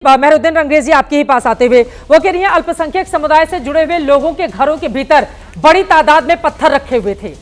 मेहरुद्दीन रंगरेजी आपके ही पास आते हुए वो कह रही है अल्पसंख्यक समुदाय से जुड़े हुए लोगों के घरों के भीतर बड़ी तादाद में पत्थर रखे हुए थे।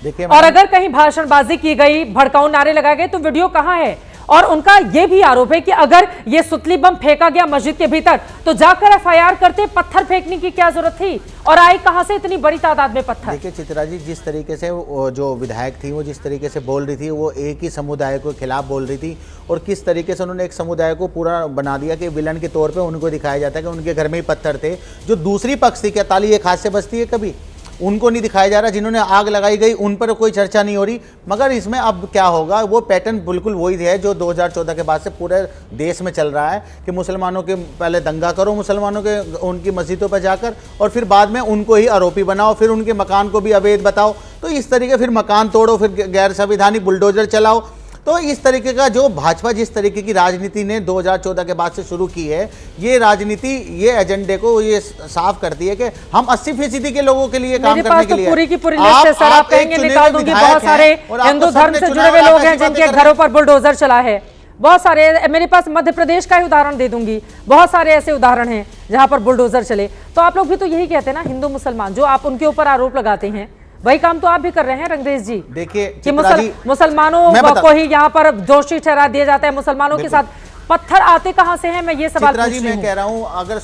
देखिए और अगर कहीं भाषणबाजी की गई, भड़काऊ नारे लगाए गए तो वीडियो कहां है? और उनका यह भी आरोप है कि अगर ये सुतली बम फेंका गया मस्जिद के भीतर तो जाकर एफआईआर करते, पत्थर फेंकने की क्या जरूरत थी? और आए कहां से इतनी बड़ी तादाद में पत्थर? देखिए चित्रा जी, जिस तरीके से जो विधायक थी वो जिस तरीके से बोल रही थी, वो एक ही समुदाय के खिलाफ बोल रही थी और किस तरीके से उन्होंने एक समुदाय को पूरा बना दिया कि विलन के तौर पे उनको दिखाया जाता है कि उनके घर में ही पत्थर थे। जो दूसरी पक्ष थी, क्या ताली एक हाथ से बजती है? कभी उनको नहीं दिखाया जा रहा। जिन्होंने आग लगाई गई उन पर कोई चर्चा नहीं हो रही। मगर इसमें अब क्या होगा, वो पैटर्न बिल्कुल वही है जो 2014 के बाद से पूरे देश में चल रहा है कि मुसलमानों के पहले दंगा करो, मुसलमानों के उनकी मस्जिदों पर जाकर, और फिर बाद में उनको ही आरोपी बनाओ, फिर उनके मकान को भी अवैध बताओ। तो इस तरीके फिर मकान तोड़ो, फिर गैर संवैधानिक बुलडोजर चलाओ। तो इस तरीके का जो भाजपा जिस तरीके की राजनीति ने 2014 के बाद से शुरू की है, ये राजनीति ये एजेंडे को ये साफ करती है कि हम 80% के लोगों के लिए काम करने के लिए पूरी की पूरी लिस्ट है सर। आप कहेंगे निकाल दूंगी, बहुत सारे हिंदू धर्म से जुड़े हुए लोग हैं जिनके घरों पर बुलडोजर चला है। बहुत सारे, मेरे पास मध्य प्रदेश का ही उदाहरण दे दूंगी, बहुत सारे ऐसे उदाहरण हैं जहां पर बुलडोजर चले। तो आप लोग भी तो यही कहते हैं ना, हिंदू मुसलमान, जो आप उनके ऊपर आरोप लगाते हैं वही काम तो आप भी कर रहे हैं रंगरेज जी। देखिए कि मुसलमानों को ही यहाँ पर दोषी ठहरा दिया जाता है। मुसलमानों के साथ पत्थर आते कहां से हैं? मैं ये सवाल पूछ रही हूं। मैं कह रहा हूं अगर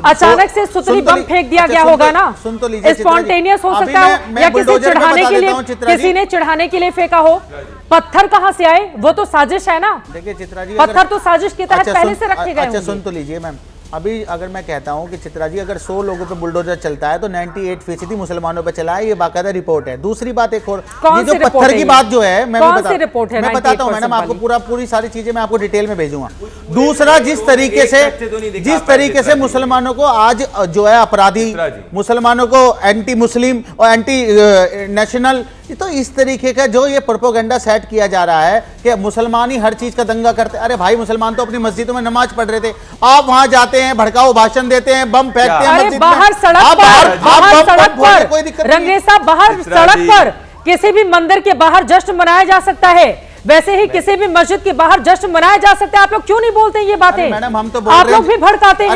अचानक से सुतली बम फेंक दिया गया होगा ना, सुन तो लीजिए, स्पॉन्टेनियस हो सकता है या किसी चढ़ाने के लिए, किसी ने चढ़ाने के लिए फेंका हो। पत्थर कहां से आए? वो तो साजिश है ना। देखिए चित्रा जी, पत्थर तो साजिश के तहत पहले से रखे गए। अच्छा सुन तो लीजिए मैम, अभी अगर मैं कहता हूं कि चित्रा जी अगर 100 लोगों पे बुलडोजर चलता है तो 98% मुसलमानों पे चला है, ये बाकायदा रिपोर्ट है। दूसरी बात एक और, ये जो पत्थर की बात जो है, मैं बताता हूं मैडम आपको, पूरी सारी चीजें मैं आपको डिटेल में भेजूंगा। दूसरा, जिस तरीके से मुसलमानों को आज जो है अपराधी, मुसलमानों को एंटी मुस्लिम और एंटी नेशनल, तो इस तरीके का जो ये प्रोपेगेंडा सेट किया जा रहा है कि मुसलमान ही हर चीज का दंगा करते। अरे भाई, मुसलमान तो अपनी मस्जिदों में नमाज पढ़ रहे थे, आप वहां जाते हैं, भड़काऊ भाषण देते हैं, बम फेंकते हैं मस्जिद में। बाहर सड़क पर रंगरेज साहब, बाहर सड़क पर किसी भी मंदिर के बाहर जश्न मनाया जा सकता है, वैसे ही किसी भी मस्जिद के बाहर जश्न मनाया जा सकता है। आप लोग क्यों नहीं बोलते ये बातें? मैडम हम तो बोल रहे हैं, आप लोग भी भड़काते हैं।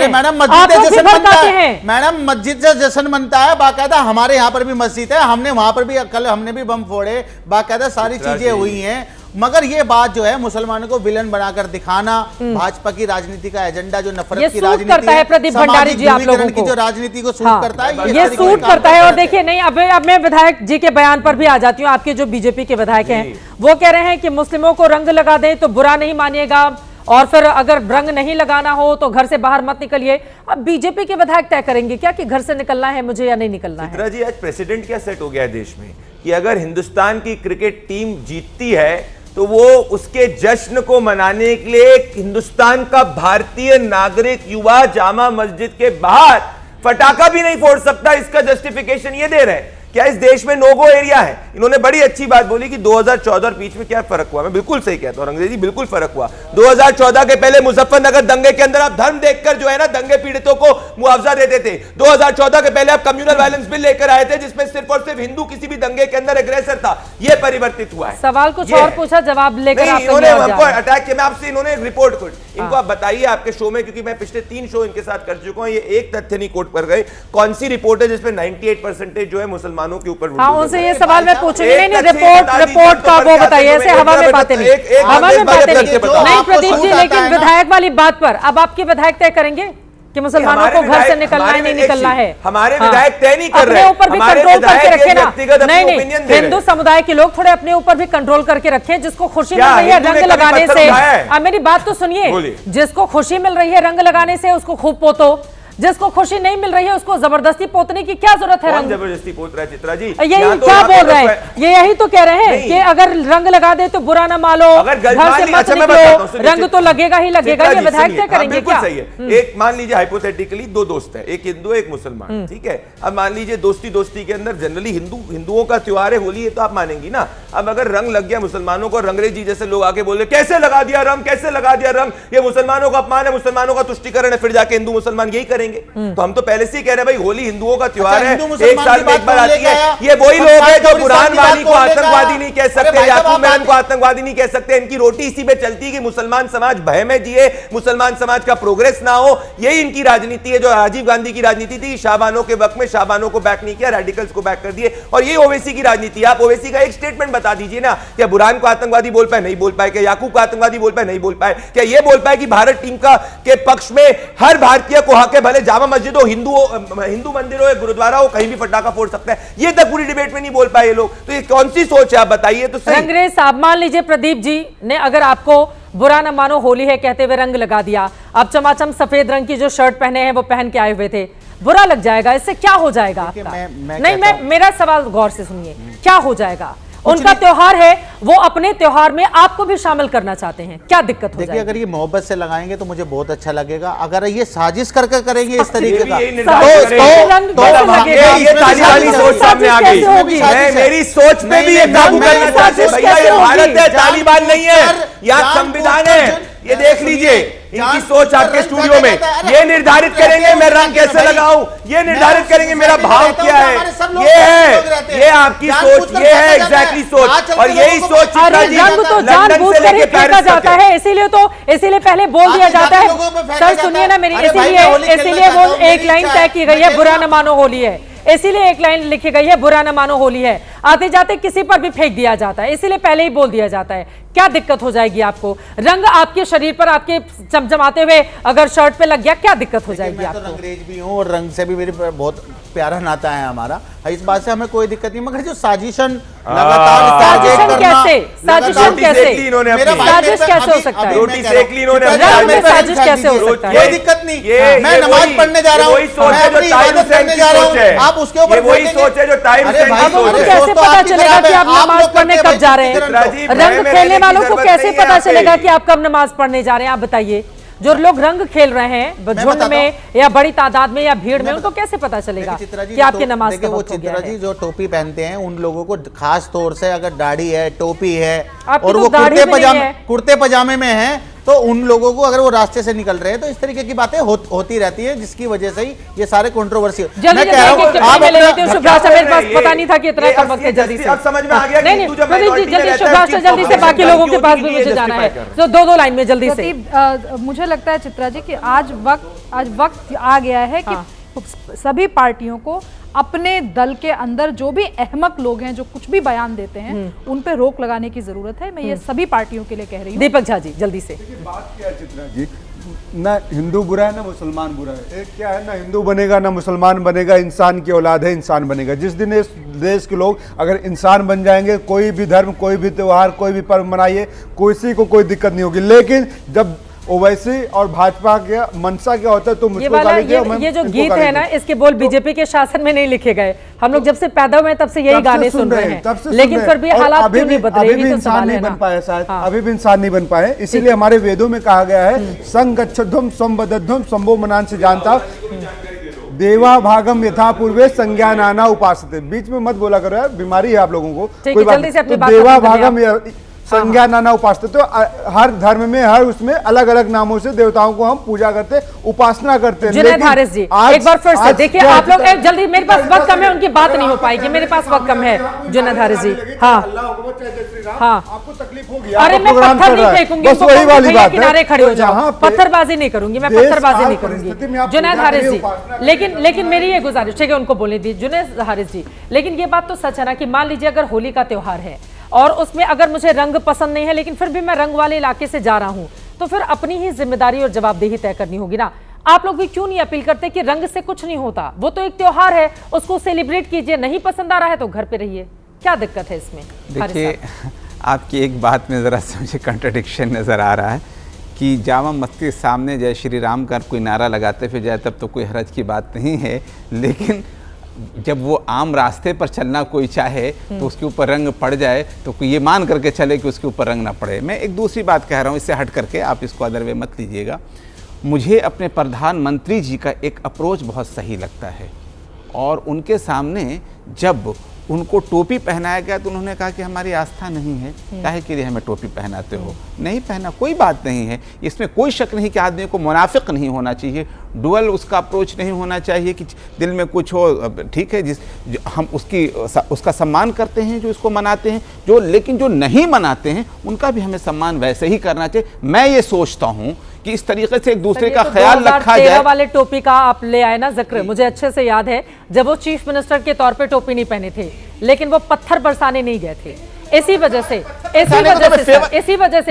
मैडम मस्जिद से जश्न मनता है, बाकायदा हमारे यहाँ पर भी मस्जिद है, हमने वहां पर भी कल हमने भी बम फोड़े, बाकायदा सारी चीजें हुई हैं। मगर ये बात जो है मुसलमानों को विलन बनाकर दिखाना, भाजपा की राजनीति का एजेंडा जो नफरत की राजनीति करता है, प्रदीप भंडारी जी आप लोगों की जो राजनीति को सूट करता है, ये सूट करता है। और देखिए नहीं, अब मैं विधायक जी के बयान पर भी आ जाती हूँ। आपके जो बीजेपी के विधायक हैं वो कह रहे हैं कि मुस्लिमों को रंग लगा दें तो बुरा नहीं मानिएगा, और फिर अगर रंग नहीं लगाना हो तो घर से बाहर मत निकलिए। अब बीजेपी के विधायक तय करेंगे क्या कि घर से निकलना है मुझे या नहीं निकलना है? चित्रा जी, आज प्रेसिडेंट क्या सेट हो गया है देश में कि अगर हिंदुस्तान की क्रिकेट टीम जीतती है तो वो उसके जश्न को मनाने के लिए हिंदुस्तान का भारतीय नागरिक युवा जामा मस्जिद के बाहर फटाका भी नहीं फोड़ सकता। इसका जस्टिफिकेशन ये दे रहे हैं क्या इस देश में नो गो एरिया है? इन्होंने बड़ी अच्छी बात बोली कि 2014 और बीच में क्या फर्क हुआ। मैं बिल्कुल सही कहता हूं अंग्रेजी, बिल्कुल फर्क हुआ। 2014 के पहले मुजफ्फरनगर दंगे के अंदर आप धर्म देखकर जो है ना दंगे पीड़ितों को मुआवजा देते थे। 2014 के पहले आप कम्युनल वायलेंस बिल लेकर आए थे जिसमें सिर्फ और सिर्फ हिंदू किसी भी दंगे के अंदर एग्रेसर था। यह परिवर्तित हुआ है। सवाल कुछ और पूछा, जवाब लेकर इन्होंने हमको अटैक किया। मैं आपसे इन्होंने एक रिपोर्ट कोट इनको आप बताइए आपके शो में, क्योंकि मैं पिछले 3 शो इनके साथ कर चुका हूं, ये एक तथ्य नहीं कोट कर गए। कौन सी रिपोर्ट है जिसमें 98% जो है मुसलमानों के ऊपर? उनसे ये सवाल मैं पूछूंगी। नहीं, रिपोर्ट का वो बताइए, ऐसे हवा में बातें नहीं, हवा में बातें नहीं प्रदीप जी। लेकिन विधायक वाली बात पर अब आपके विधायक तय करेंगे कि मुसलमानों को घर से निकलना है नहीं निकलना है? हमारे विधायक तय नहीं कर रहे हैं, ऊपर भी कंट्रोल करके रखे ना। नहीं, हिंदू समुदाय के लोग थोड़े अपने ऊपर भी कंट्रोल करके रखें। जिसको खुशी मिल रही है रंग लगाने से, अब मेरी बात तो सुनिए, जिसको खुशी मिल रही है रंग लगाने से उसको खूब पोतो, जिसको खुशी नहीं मिल रही है उसको जबरदस्ती पोतने की क्या जरूरत है? रंग जबरदस्ती पोत रहा है चित्रा जी, यही तो क्या बोल रहे हैं? ये यही तो कह रहे हैं कि अगर रंग लगा दे तो बुरा ना मानो, घर से मत निकलो, रंग तो लगेगा ही लगेगा। ये विधायक क्या करेंगे? क्या सही है? एक मान लीजिए हाइपोथेटिकली 2 दोस्त है, एक हिंदू एक मुसलमान, ठीक है। अब मान लीजिए दोस्ती के अंदर जनरली हिंदुओं का त्योहार है होली, है तो आप मानेंगी ना। अब अगर रंग लग गया मुसलमानों को, रंगरेज जी जैसे लोग आके बोल रहे कैसे लगा दिया रंग, कैसे लगा दिया रंग, ये मुसलमानों का अपमान है, मुसलमानों का तुष्टिकरण है, फिर जाके हिंदू मुसलमान यही करेंगे। करेंगे? तो हम तो पहले से ही कह रहे हैं भाई होली हिंदुओं का त्योहार है, हिंदू एक साल में एक बार आती है। ये वही लोग हैं जो बुरहान वानी को आतंकवादी नहीं कह सकते, याकूब मेमन को आतंकवादी नहीं कह सकते। इनकी रोटी इसी पे चलती है कि मुसलमान समाज भय में जिए, मुसलमान समाज का प्रोग्रेस ना हो। यही इनकी राजनीति है, जो राजीव गांधी की राजनीति थी। शाहबानों के वक्त में शाहबानों को बैक नहीं किया, रेडिकल्स को बैक कर दिए, और ये ओवैसी की राजनीति है। आप ओवैसी का एक स्टेटमेंट बता दीजिए ना, क्या बुरहान को आतंकवादी बोल पाए? नहीं बोल पाए। क्या याकूब को आतंकवादी बोल पाए? नहीं बोल पाए। क्या ये बोल पाए कि भारत टीम का के पक्ष में हर भारतीय को हक है, भले जामा मस्जिद हो, हिंदू मंदिर हो, गुरुद्वारा हो, कहीं भी पटाखा फोड़ सकता है? ये तक पूरी डिबेट में नहीं बोल पाए ये लोग। तो ये कौन सी सोच है, आप बताइए तो सही। अंग्रेज साहब, मान लीजिए प्रदीप जी ने अगर आपको बुरा न मानो होली है कहते हुए रंग लगा दिया, आप चमाचम सफेद रंग की जो शर्ट पहने हैं वो पहन के आए हुए थे, बुरा लग जाएगा, इससे क्या हो जाएगा आपका? मेरा सवाल गौर से सुनिए, क्या हो जाएगा? उनका त्योहार है, वो अपने त्योहार में आपको भी शामिल करना चाहते हैं, क्या दिक्कत हो जाएगी? अगर ये मोहब्बत से लगाएंगे तो मुझे बहुत अच्छा लगेगा। अगर ये साजिश करके करेंगे इस तरीके का, तालिबानी सोच सामने आ गई। मेरी सोच पे भी ये काबू करना चाहते हैं। भैया ये भारत है, तालिबान नहीं है, यहाँ संविधान है। ये देख लीजिए इनकी सोच आपके स्टूडियो में। ये निर्धारित करेंगे मैं रंग कैसे लगाऊं, ये निर्धारित करेंगे मेरा भाव क्या है। ये है, ये आपकी सोच, ये है एग्जैक्टली सोच। और यही सोच रंग तो जानबूझ कर ही फेंका जाता है, इसीलिए पहले बोल दिया जाता है। सर सुनिए ना मेरी, इसीलिए वो एक लाइन तय की गई है, बुरा न मानो होली है। इसीलिए एक लाइन लिखी गई है, बुरा न मानो होली है। आते जाते किसी पर भी फेंक दिया जाता है, इसीलिए पहले ही बोल दिया जाता है। क्या दिक्कत हो जाएगी आपको? रंग आपके शरीर पर आपके चमचमाते हुए अगर शर्ट पे लग गया, क्या दिक्कत हो जाएगी आपको? मैं तो अंग्रेज भी हूँ और रंग से भी मेरी बहुत प्यारा नाता है हमारा, इस बात से हमें कोई दिक्कत नहीं। मगर जो साजिशन साजिश कैसे हो सकता है? रोटी सेक ली इन्होंने, साजिश कैसे हो सकता है? कोई दिक्कत नहीं। मैं नमाज पढ़ने जा रहा हूँ, आप उसके ऊपर वही सोच है जो टाइम कैसे पता चलेगा कि आप नमाज पढ़ने कब जा रहे हैं? रंग खेलने वालों को कैसे पता चलेगा कि आप कब नमाज पढ़ने जा रहे हैं? आप बताइए। जो लोग रंग खेल रहे हैं झुंड में या बड़ी तादाद में या भीड़ में, उनको कैसे पता चलेगा कि आपकी नमाज कब हो गया है? जी जो टोपी पहनते हैं उन लोगों को खास तौर से, अगर दाढ़ी है, टोपी है और तो वो कुर्ते पजामे में है, तो उन लोगों को अगर वो रास्ते से निकल रहे हैं तो इस तरीके की बातें होती रहती है, जिसकी वजह से ही ये सारे कंट्रोवर्सी। मैं कह रहा हूं आप मेरे पास पता नहीं था कि इतना कम वक्त है, जल्दी से अब समझ में आ गया। नहीं प्रदीप जी जल्दी शुभ्राज से जल्दी से, बाकी लोगों के पास भी मुझे जाना है, तो दो लाइन में जल्दी से। मुझे लगता है चित्रा जी कि आज वक्त आ गया है कि सभी पार्टियों को अपने दल के अंदर जो भी अहमक लोग हैं, जो कुछ भी बयान देते हैं, उन पे रोक लगाने की जरूरत है। मैं ये सभी पार्टियों के लिए कह रही हूँ। दीपक झा जी जल्दी से। बात क्या है चित्रा जी, ना हिंदू बुरा है ना मुसलमान बुरा है। एक क्या है, ना हिंदू बनेगा ना मुसलमान बनेगा, इंसान की औलाद है, इंसान बनेगा। जिस दिन इस देश के लोग अगर इंसान बन जाएंगे, कोई भी धर्म, कोई भी त्योहार, कोई भी पर्व मनाइए, किसी को कोई दिक्कत नहीं होगी। लेकिन जब ओवैसी और भाजपा के मंशा क्या होता है, तो मुझको ये जो गीत है ना, इसके बोल बीजेपी के शासन में नहीं लिखे गए। हम लोग जब से पैदा हुए तब से यही गाने सुन रहे हैं, लेकिन फिर भी हालात क्यों नहीं बदले? अभी भी इंसान नहीं बन पाए, शायद अभी भी इंसान नहीं बन पाए। इसीलिए हमारे वेदों में कहा गया है, संगच्छध्वम संबद्धध्वम संभो मनान से जानता देवा भागम यथा पूर्वे संज्ञानाना उपासते। बीच में मत बोला करो यार, बीमारी है आप लोगों को। कोई बात नहीं, देवा भागम संज्ञा नाना उपासते। तो हर धर्म में, हर उसमें अलग अलग नामों से देवताओं को हम पूजा करते, उपासना करते हैं। जुनैद हारिस जी एक बार फिर से देखिए, आप लोग जल्दी, मेरे पास वक्त कम है, उनकी बात नहीं हो पाएगी, मेरे पास वक्त कम है। जुनैद हारिस जी हाँ आपको तकलीफ होगी। अरे मैं पत्थर नहीं फेंकूंगी, वही वाली बात है, किनारे खड़े हो जाओ, पत्थरबाजी नहीं करूंगी, मैं पत्थरबाजी नहीं करूंगी। जुनैद हारिस जी लेकिन मेरी ये गुजारिश, ठीक है उनको बोलने दी। जुनैद हारिस जी, लेकिन ये बात तो सच है ना कि मान लीजिए अगर होली का त्योहार है और उसमें अगर मुझे रंग पसंद नहीं है, लेकिन फिर भी मैं रंग वाले इलाके से जा रहा हूं, तो फिर अपनी ही जिम्मेदारी और जवाबदेही तय करनी होगी ना। आप लोग भी क्यों नहीं अपील करते कि रंग से कुछ नहीं होता, वो तो एक त्योहार है, उसको सेलिब्रेट कीजिए, नहीं पसंद आ रहा है तो घर पे रहिए, क्या दिक्कत है इसमें? देखिए आपकी एक बात में ज़रा सा मुझे कंट्रडिक्शन नज़र आ रहा है कि जामा मस्जिद के सामने जय श्री राम का कोई नारा लगाते फिर जाए तब तो कोई हरज की बात नहीं है, लेकिन जब वो आम रास्ते पर चलना कोई चाहे तो उसके ऊपर रंग पड़ जाए तो कोई ये मान करके चले कि उसके ऊपर रंग ना पड़े। मैं एक दूसरी बात कह रहा हूँ, इससे हट करके आप इसको अदर वे मत लीजिएगा। मुझे अपने प्रधानमंत्री जी का एक अप्रोच बहुत सही लगता है, और उनके सामने जब उनको टोपी पहनाया गया तो उन्होंने कहा कि हमारी आस्था नहीं है, काहे के लिए हमें टोपी पहनाते हो। नहीं पहना, कोई बात नहीं है, इसमें कोई शक नहीं कि आदमी को मुनाफिक नहीं होना चाहिए, डुअल उसका अप्रोच नहीं होना चाहिए कि दिल में कुछ हो। ठीक है, हम उसका सम्मान करते हैं जो इसको मनाते हैं, लेकिन जो नहीं मनाते हैं उनका भी हमें सम्मान वैसे ही करना चाहिए। मैं ये सोचता हूँ कि इस तरीके से एक दूसरे का ख्याल रखा जाए। 2013 वाले टोपी का आप ले आए ना जिक्र, मुझे अच्छे से याद है जब वो चीफ मिनिस्टर के तौर पे टोपी नहीं पहने थे, लेकिन वो पत्थर बरसाने नहीं गए थे। इसी वजह से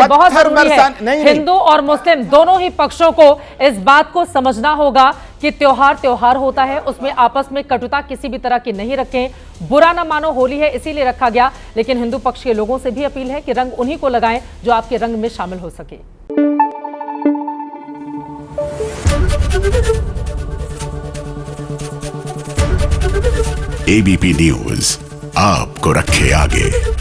बहुत जरूरी है हिंदू और मुस्लिम दोनों ही पक्षों को इस बात को समझना होगा कि त्योहार होता है, उसमें आपस में कटुता किसी भी तरह की नहीं रखें। बुरा ना मानो, होली है इसीलिए रखा गया, लेकिन हिंदू पक्ष के लोगों से भी अपील है कि रंग उन्हीं को लगाएं जो आपके रंग में शामिल हो सके। एबीपी न्यूज आपको रखे आगे।